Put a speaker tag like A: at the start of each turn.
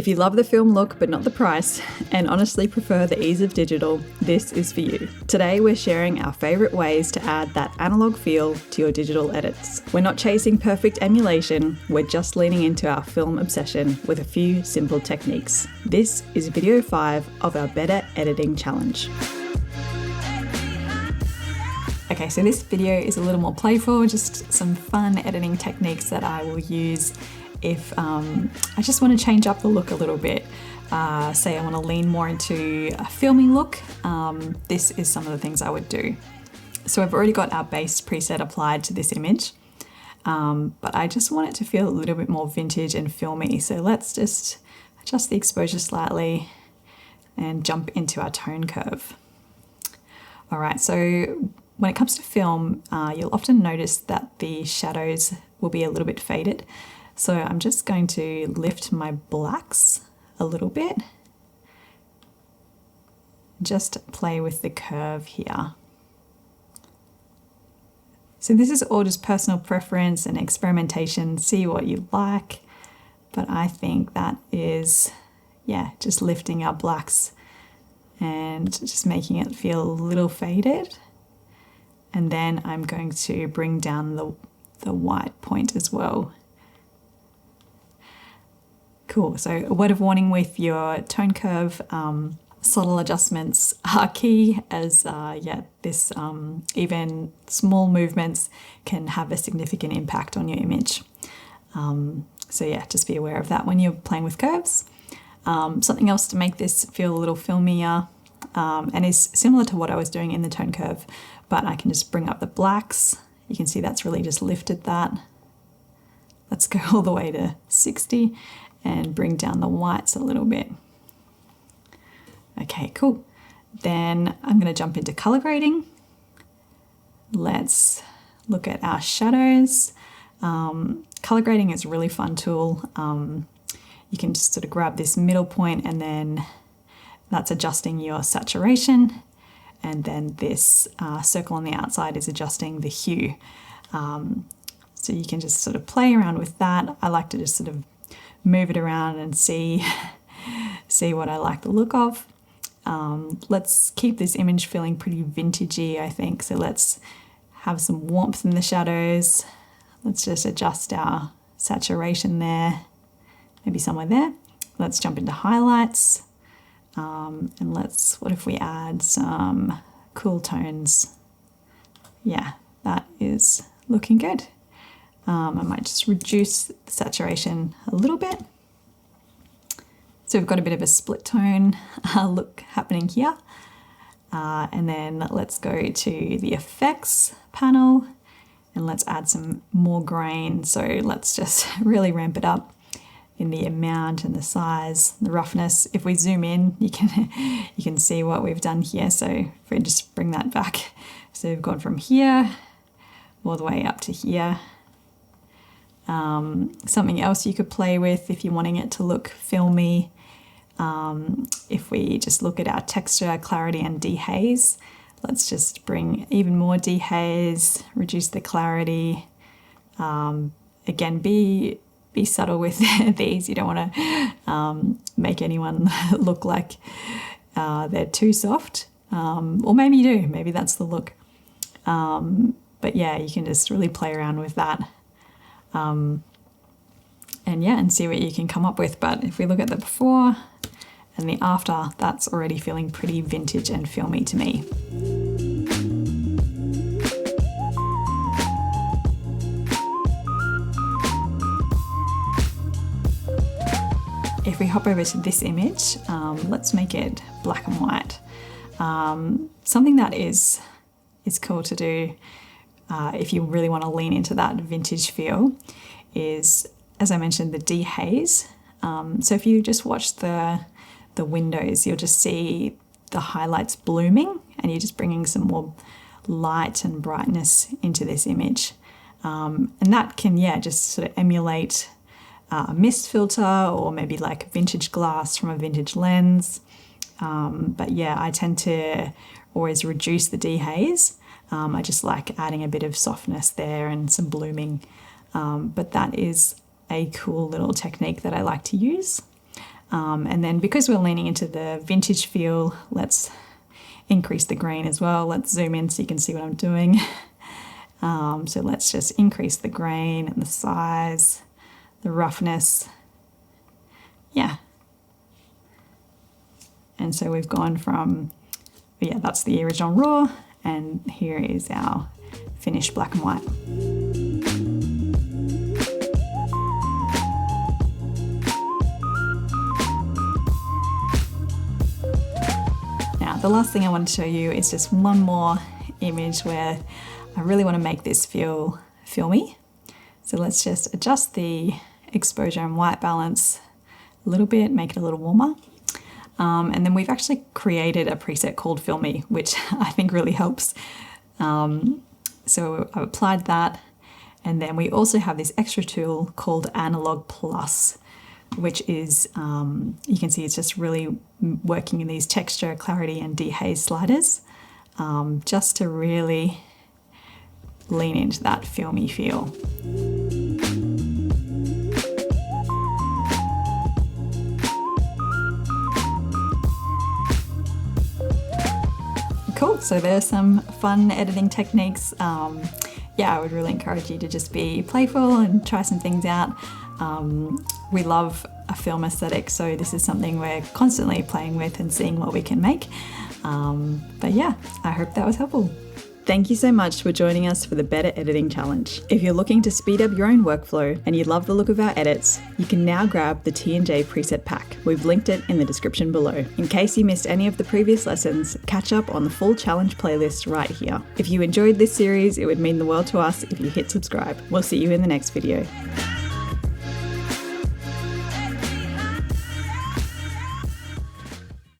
A: If you love the film look but not the price, and honestly prefer the ease of digital, this is for you. Today we're sharing our favourite ways to add that analogue feel to your digital edits. We're not chasing perfect emulation, we're just leaning into our film obsession with a few simple techniques. This is video 5 of our Better Editing Challenge. Okay, so this video is a little more playful, just some fun editing techniques that I will use if I just want to change up the look a little bit. Say I want to lean more into a filmy look, this is some of the things I would do. So I've already got our base preset applied to this image, but I just want it to feel a little bit more vintage and filmy. So let's just adjust the exposure slightly and jump into our tone curve. All right, so when it comes to film, you'll often notice that the shadows will be a little bit faded. So I'm just going to lift my blacks a little bit. Just play with the curve here. So this is all just personal preference and experimentation, see what you like. But I think that is, yeah, just lifting our blacks and just making it feel a little faded. And then I'm going to bring down the white point as well. Cool, so a word of warning with your tone curve, subtle adjustments are key as this even small movements can have a significant impact on your image. So yeah, just be aware of that when you're playing with curves. Something else to make this feel a little filmier and is similar to what I was doing in the tone curve, but I can just bring up the blacks. You can see that's really just lifted that. Let's go all the way to 60 and bring down the whites a little bit. Okay, cool. Then I'm going to jump into color grading. Let's look at our shadows. Color grading is a really fun tool. You can just sort of grab this middle point and then that's adjusting your saturation. And then this circle on the outside is adjusting the hue. So you can just sort of play around with that. I like to just sort of move it around and see what I like the look of. Let's keep this image feeling pretty vintagey, I think. So let's have some warmth in the shadows. Let's just adjust our saturation there, maybe somewhere there. Let's jump into highlights. And what if we add some cool tones? Yeah, that is looking good. I might just reduce the saturation a little bit. So we've got a bit of a split tone look happening here. And then let's go to the effects panel and let's add some more grain. So let's just really ramp it up in the amount and the size, the roughness. If we zoom in, you can see what we've done here. So if we just bring that back, so we've gone from here all the way up to here. Something else you could play with if you're wanting it to look filmy. If we just look at our texture, clarity, and dehaze, let's just bring even more dehaze, reduce the clarity. Again, be subtle with these. You don't want to make anyone look like they're too soft. Or maybe you do, maybe that's the look. But yeah, you can just really play around with that. And see what you can come up with. But if we look at the before and the after, that's already feeling pretty vintage and filmy to me. If we hop over to this image, let's make it black and white. Something that is cool to do if you really want to lean into that vintage feel is, as I mentioned, the dehaze. So if you just watch the windows, you'll just see the highlights blooming and you're just bringing some more light and brightness into this image. And that can, just sort of emulate a mist filter or maybe like vintage glass from a vintage lens. But yeah, I tend to always reduce the dehaze. I just like adding a bit of softness there and some blooming. But that is a cool little technique that I like to use. And then because we're leaning into the vintage feel, let's increase the grain as well. Let's zoom in so you can see what I'm doing. So let's just increase the grain and the size, the roughness. Yeah. And so we've gone from, yeah, that's the original raw, and here is our finished black and white. Now, the last thing I want to show you is just one more image where I really want to make this feel filmy. So let's just adjust the exposure and white balance a little bit, make it a little warmer. And then we've actually created a preset called Filmy, which I think really helps. So I've applied that. And then we also have this extra tool called Analog Plus, which is, you can see it's just really working in these texture, clarity, and dehaze sliders, just to really lean into that filmy feel. Cool, so there's some fun editing techniques. Yeah, I would really encourage you to just be playful and try some things out. We love a film aesthetic, so this is something we're constantly playing with and seeing what we can make. But yeah, I hope that was helpful. Thank you so much for joining us for the Better Editing Challenge. If you're looking to speed up your own workflow and you love the look of our edits, you can now grab the T&J preset pack. We've linked it in the description below. In case you missed any of the previous lessons, catch up on the full challenge playlist right here. If you enjoyed this series, it would mean the world to us if you hit subscribe. We'll see you in the next video.